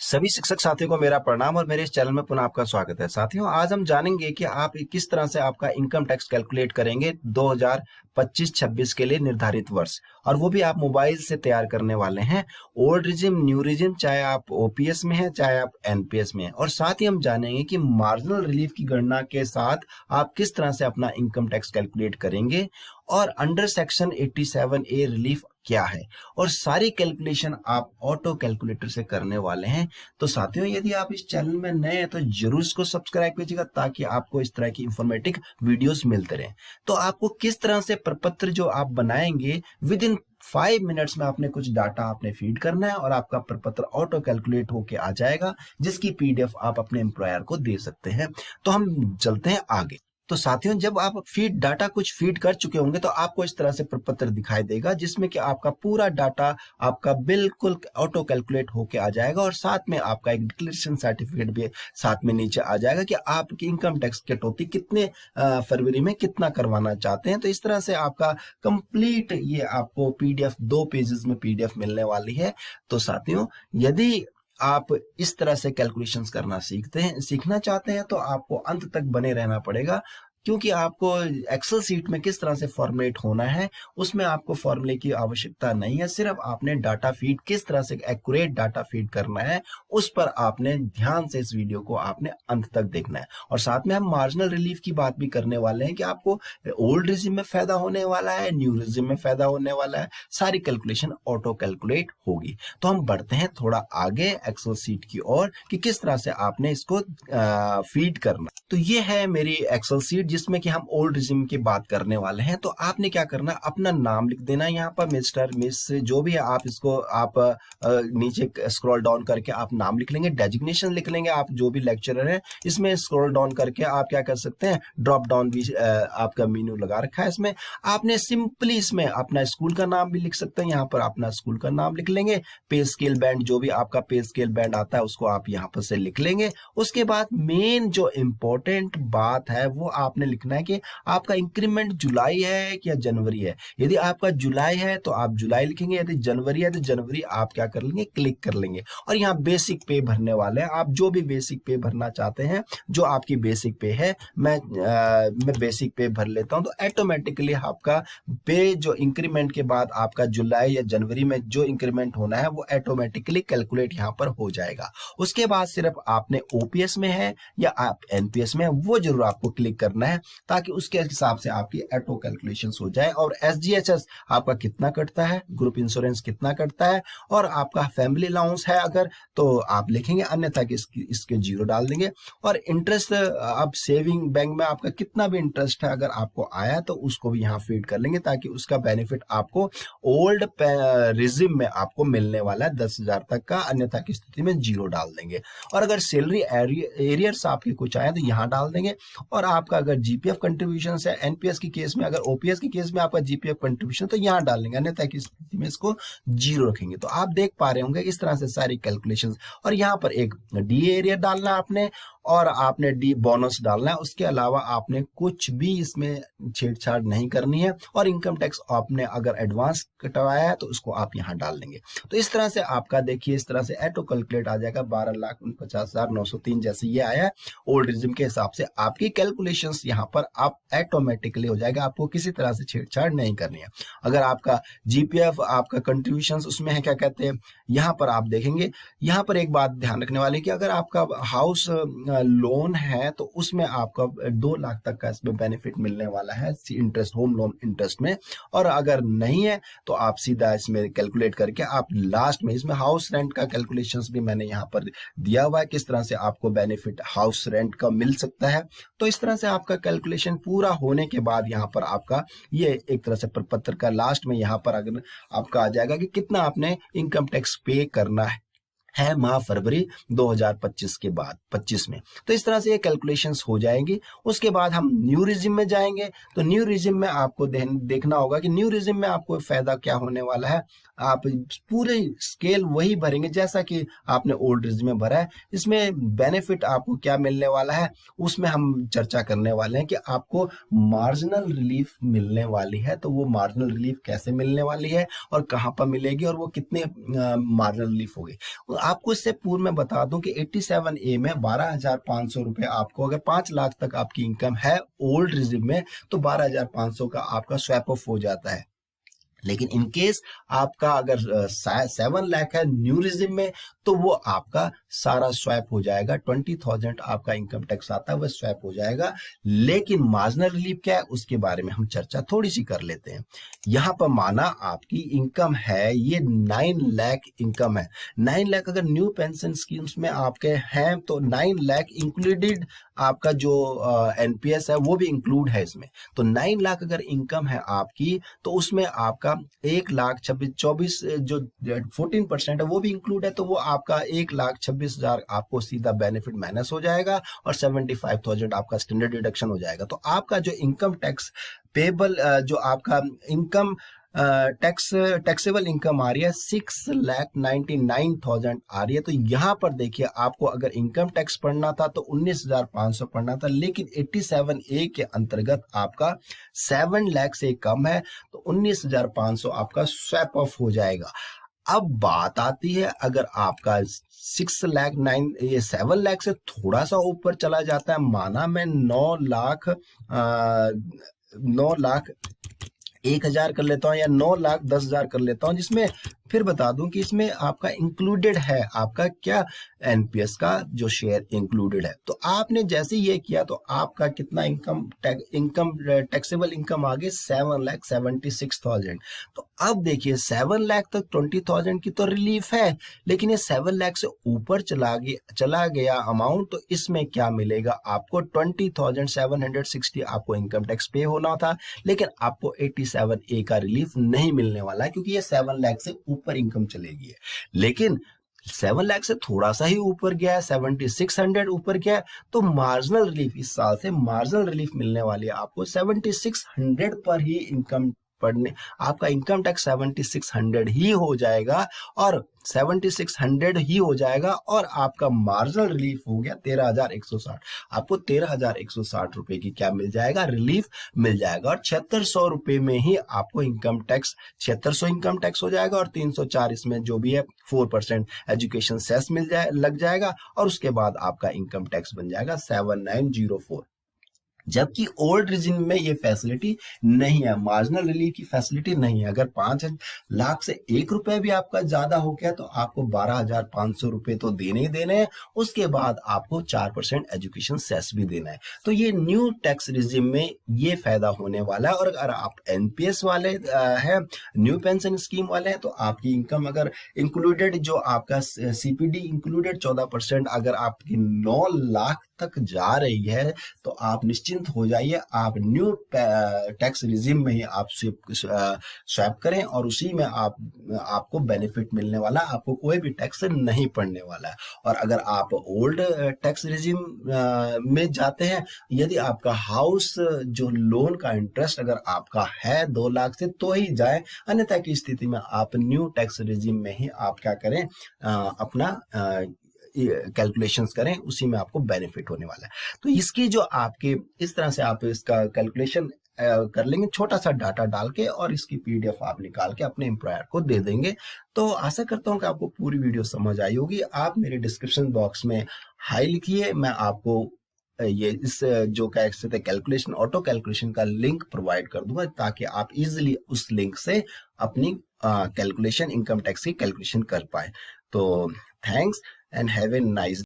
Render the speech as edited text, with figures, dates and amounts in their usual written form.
सभी शिक्षक साथियों को मेरा प्रणाम और मेरे इस चैनल में पुनः आपका स्वागत है। साथियों, आज हम जानेंगे कि आप किस तरह से आपका इनकम टैक्स कैलकुलेट करेंगे 2025-26 के लिए निर्धारित वर्ष, और वो भी आप मोबाइल से तैयार करने वाले हैं। ओल्ड रिजिम, न्यू रिजिम, चाहे आप ओपीएस में हैं चाहे आप एनपीएस में हैं। और साथ ही हम जानेंगे कि मार्जिनल रिलीफ की गणना के साथ आप किस तरह से अपना इनकम टैक्स कैलकुलेट करेंगे और अंडर सेक्शन 87A रिलीफ क्या है, और सारी कैलकुलेशन आप ऑटो कैलकुलेटर से करने वाले हैं। तो साथियों, यदि आप इस चैनल में नए हैं तो जरूर इसको सब्सक्राइब कीजिएगा ताकि आपको इस तरह की इंफॉर्मेटिव वीडियोस मिलते रहें। तो आपको किस तरह से प्रपत्र जो आप बनाएंगे, विद इन 5 मिनट्स में आपने कुछ डाटा आपने फीड करना है और आपका प्रपत्र ऑटो कैलकुलेट होके आ जाएगा, जिसकी पीडीएफ आप अपने एम्प्लॉयर को दे सकते हैं। तो हम चलते हैं आगे। तो साथियों, जब आप डाटा कुछ फीड कर चुके होंगे तो आपको इस तरह से प्रपत्र दिखाई देगा, जिसमें कि आपका पूरा डाटा आपका बिल्कुल ऑटो कैलकुलेट होके आ जाएगा, और साथ में आपका एक डिक्लेरेशन सर्टिफिकेट भी साथ में नीचे आ जाएगा कि आपकी इनकम टैक्स कटौती कितने फरवरी में कितना करवाना चाहते हैं। तो इस तरह से आपका कंप्लीट ये आपको पीडीएफ 2 पेजेस में पीडीएफ मिलने वाली है। तो साथियों, यदि आप इस तरह से कैलकुलेशंस करना सीखना चाहते हैं तो आपको अंत तक बने रहना पड़ेगा, क्योंकि आपको एक्सेल सीट में किस तरह से फॉर्मेट होना है उसमें आपको फॉर्मूले की आवश्यकता नहीं है। सिर्फ आपने डाटा फीड किस तरह से एक्यूरेट डाटा फीड करना है उस पर आपने ध्यान से इस वीडियो को आपने अंत तक देखना है। और साथ में हम मार्जिनल रिलीफ की बात भी करने वाले हैं कि आपको ओल्ड रिजिम में फायदा होने वाला है, न्यू रिजिम में फायदा होने वाला है। सारी कैलकुलेशन ऑटो कैलकुलेट होगी। तो हम बढ़ते हैं थोड़ा आगे एक्सेल सीट की ओर कि किस तरह से आपने इसको फीड करना। तो ये है मेरी एक्सेल सीट जिसमें कि हम ओल्ड रिजिम की बात करने वाले हैं। तो आपने क्या करना, अपना नाम लिख देना यहाँ पर, मिस्टर, मिस, जो भी है आप इसको आप नीचे स्क्रॉल डाउन करके आप नाम लिख लेंगे, डेजिग्नेशन लिख लेंगे, आप जो भी लेक्चरर है। इसमें स्क्रॉल डाउन करके आप क्या कर सकते हैं, ड्रॉप डाउन भी आपका मेन्यू लगा रखा है। इसमें आपने सिंपली इसमें अपना स्कूल का नाम भी लिख सकते हैं, यहाँ पर अपना स्कूल का नाम लिख लेंगे। पे स्केल बैंड, जो भी आपका पे स्केल बैंड आता है उसको आप यहाँ पर से लिख लेंगे। उसके बाद मेन जो इंपॉर्टेंट बात है वो आपने लिखना है कि आपका इंक्रीमेंट जुलाई है या जनवरी है। यदि आपका जुलाई है तो आप जुलाई लिखेंगे, यदि जनवरी है तो जनवरी आप क्या कर लेंगे, क्लिक कर लेंगे। और यहाँ बेसिक पे भरने वाले हैं, आप जो भी बेसिक पे भरना चाहते हैं, जो आपकी बेसिक पे है, मैं बेसिक पे भर लेता हूं। तो ऑटोमेटिकली आपका पे जो इंक्रीमेंट के बाद आपका जुलाई या जनवरी में जो इंक्रीमेंट होना है वो ऑटोमेटिकली कैलकुलेट यहाँ पर हो जाएगा। उसके बाद सिर्फ आपने ओपीएस में है या आप एनपीएस में है वो जरूर आपको क्लिक करना है, ताकि उसके हिसाब से आपकी ऑटो कैलकुलेशंस हो जाए। और एसजीएचएस आपका कितना कटता है, ग्रुप इंश्योरेंस कितना कटता है, और आपका फैमिली अलाउंस है अगर तो आप लिखेंगे, अन्यथा कि इसके जीरो डाल देंगे। और इंटरेस्ट, आप सेविंग बैंक में आपका कितना भी इंटरेस्ट है अगर आपको आया तो उसको भी यहाँ फीड कर लेंगे, ताकि उसका बेनिफिट आपको ओल्ड रिजिम में आपको मिलने वाला है 10,000 तक का, अन्यथा की स्थिति में जीरो डाल देंगे। और अगर सैलरी एरियर्स आपके कुछ आए तो यहाँ डाल देंगे। और आपका अगर जीपीएफ कंट्रीब्यूशन है एनपीएस की केस में, अगर ओपीएस की केस में आपका जीपीएफ कंट्रीब्यूशन तो यहाँ डाल देंगे, अन्यथा की स्थिति में इसको जीरो रखेंगे। तो आप देख पा रहे होंगे इस तरह से सारी कैलकुलेशंस। और यहाँ पर एक डी एरिया डालना आपने, और आपने डी बोनस डालना है। उसके अलावा आपने कुछ भी इसमें छेड़छाड़ नहीं करनी है। और इनकम टैक्स आपने अगर एडवांस कटवाया है तो उसको आप यहाँ डाल देंगे। तो इस तरह से आपका देखिए इस तरह से ऑटो कैलकुलेट आ जाएगा 12,49,903 जैसे ये आया है ओल्ड रिजिम के हिसाब से। आपकी कैलकुलेशंस यहाँ पर आप ऑटोमेटिकली हो जाएगा, आपको किसी तरह से छेड़छाड़ नहीं करनी है। अगर आपका जीपीएफ आपका कंट्रीब्यूशन उसमें है, क्या कहते हैं, यहाँ पर आप देखेंगे। यहाँ पर एक बात ध्यान रखने वाली कि अगर आपका हाउस लोन है तो उसमें आपका 2 लाख तक का इसमें बेनिफिट मिलने वाला है इंटरेस्ट, होम लोन इंटरेस्ट में। और अगर नहीं है तो आप सीधा इसमें कैलकुलेट करके आप लास्ट में, इसमें हाउस रेंट का कैलकुलेशंस भी मैंने यहाँ पर दिया हुआ है, किस तरह से आपको बेनिफिट हाउस रेंट का मिल सकता है। तो इस तरह से आपका कैलकुलेशन पूरा होने के बाद यहाँ पर आपका ये एक तरह से प्रपत्र का लास्ट में यहाँ पर अगर आपका आ जाएगा कि कितना आपने इनकम टैक्स पे करना है माह फरवरी 2025 के बाद 25 में। तो इस तरह से ये कैलकुलेशंस हो जाएंगी। उसके बाद हम न्यू रिजिम में जाएंगे। तो न्यू रिजिम में आपको देखना होगा कि न्यू रिजिम में आपको फायदा क्या होने वाला है। आप पूरे स्केल वही भरेंगे जैसा कि आपने ओल्ड रिजिम में भरा है। इसमें बेनिफिट आपको क्या मिलने वाला है उसमें हम चर्चा करने वाले हैं कि आपको मार्जिनल रिलीफ मिलने वाली है। तो वो मार्जिनल रिलीफ कैसे मिलने वाली है और कहाँ पर मिलेगी और वो कितने मार्जिनल रिलीफ होगी। आपको इससे पूर्व मैं बता दूं कि 87A में 12,500 रुपए आपको, अगर 5 लाख तक आपकी इनकम है ओल्ड रिजिम में, तो 12,500 का आपका स्वैप ऑफ हो जाता है। लेकिन इन केस आपका अगर 7 लाख है न्यू रिजिम में, तो वो आपका सारा स्वैप हो जाएगा। 20,000 आपका इनकम टैक्स आता है, वह स्वैप हो जाएगा। लेकिन मार्जिनल रिलीफ क्या है उसके बारे में हम चर्चा थोड़ी सी कर लेते हैं। यहां पर माना आपकी इनकम है, ये 9 लाख इनकम है। 9 लाख अगर न्यू पेंशन स्कीम्स में आपके हैं तो 9 लाख इंक्लूडेड आपका जो एनपीएस है वो भी इंक्लूड है इसमें। तो 9 लाख अगर इनकम है आपकी, तो उसमें आपका 1,24,000 जो 14% है वो भी इंक्लूड है, तो वो आपका 1,26,000 आपको सीधा बेनिफिट माइनस हो जाएगा और 75,000 आपका स्टैंडर्ड डिडक्शन हो जाएगा। तो आपका जो इनकम टैक्स पेबल, जो आपका इनकम टैक्सेबल इनकम आ रही है 6,99,000 आ रही है। तो यहां पर देखिए, आपको अगर इनकम टैक्स पढ़ना था तो 19,500 पढ़ना था, लेकिन 87A के अंतर्गत आपका 7 लाख से कम है तो 19,500 आपका स्वैप ऑफ हो जाएगा। अब बात आती है, अगर आपका 6 लाख 9 ये 7 लाख से थोड़ा सा ऊपर चला जाता है, माना मैं 9,01,000 कर लेता हूं या 9,10,000 कर लेता हूं, जिसमें फिर बता दूं कि इसमें आपका इंक्लूडेड है आपका क्या, एनपीएस का जो शेयर इंक्लूडेड है। तो आपने जैसे ये किया तो आपका कितना इनकम टैक्सेबल इनकम आ गई 7,76,000। तो अब देखिए 7 लाख तक 20,000 की तो रिलीफ है, लेकिन ये 7 लाख से ऊपर चला गया अमाउंट, तो इसमें क्या मिलेगा आपको 20,760 आपको इनकम टैक्स पे होना था, लेकिन आपको 87A का रिलीफ नहीं मिलने वाला है, क्योंकि ये 7 लाख से ऊपर इनकम चलेगी। लेकिन 7 लाख से थोड़ा सा ही ऊपर गया है, 7600 ऊपर गया है, तो मार्जिनल रिलीफ इस साल से मार्जिनल रिलीफ मिलने वाली है आपको 7600 पर ही इनकम पढ़ने, आपका इनकम टैक्स 7600 ही हो जाएगा और 7600 ही हो जाएगा और आपका मार्जिनल रिलीफ हो गया 13,160। आपको 13,160 रुपए की क्या मिल जाएगा, रिलीफ मिल जाएगा। और 7600 रुपए में ही आपको इनकम टैक्स 7600 इनकम टैक्स हो जाएगा और 304 इसमें जो भी है 4% एजुकेशन सेस लग जाएगा और उसके बाद आपका इनकम टैक्स बन जाएगा 7904। जबकि ओल्ड रिजिम में ये फैसिलिटी नहीं है, मार्जिनल रिलीफ की फैसिलिटी नहीं है। अगर 5 लाख से 1 रुपए भी आपका ज्यादा हो गया तो आपको 12,500 रुपए तो देने ही देने हैं, उसके बाद आपको 4% एजुकेशन सेस भी देना है। तो ये न्यू टैक्स रिजिम में ये फायदा होने वाला है। और अगर आप एनपीएस वाले हैं, न्यू पेंशन स्कीम वाले हैं, तो आपकी इनकम अगर इंक्लूडेड जो आपका सीपीडी इंक्लूडेड 14%, अगर आपकी 9 लाख तक जा रही है तो आप निश्चिंत हो जाइए, आप न्यू टैक्स रिजिम में ही आप स्वैप करें और उसी में आपको बेनिफिट मिलने वाला, आपको कोई भी टैक्स नहीं पड़ने वाला है। और अगर आप ओल्ड टैक्स रिजिम में जाते हैं, यदि आपका हाउस जो लोन का इंटरेस्ट अगर आपका है 2 लाख से तो ही जाए, अन्यथा की स्थिति में आप न्यू टैक्स रिजिम में ही आप क्या करें, अपना कैलकुलेशंस करें, उसी में आपको बेनिफिट होने वाला है। तो इसकी जो आपके इस तरह से आप इसका कैलकुलेशन कर लेंगे छोटा सा डाटा डाल के, और इसकी पीडीएफ आप निकाल के अपने एम्प्लॉयर को दे देंगे। तो आशा करता हूं कि आपको पूरी वीडियो समझ आई होगी। आप मेरे डिस्क्रिप्शन बॉक्स में हाई लिखिए, मैं आपको ये इस जो कहते कैलकुलेशन, ऑटो कैलकुलेशन का लिंक प्रोवाइड कर दूंगा, ताकि आप इजिली उस लिंक से अपनी कैलकुलेशन, इनकम टैक्स की कैलकुलेशन कर पाए। तो thanks and have a nice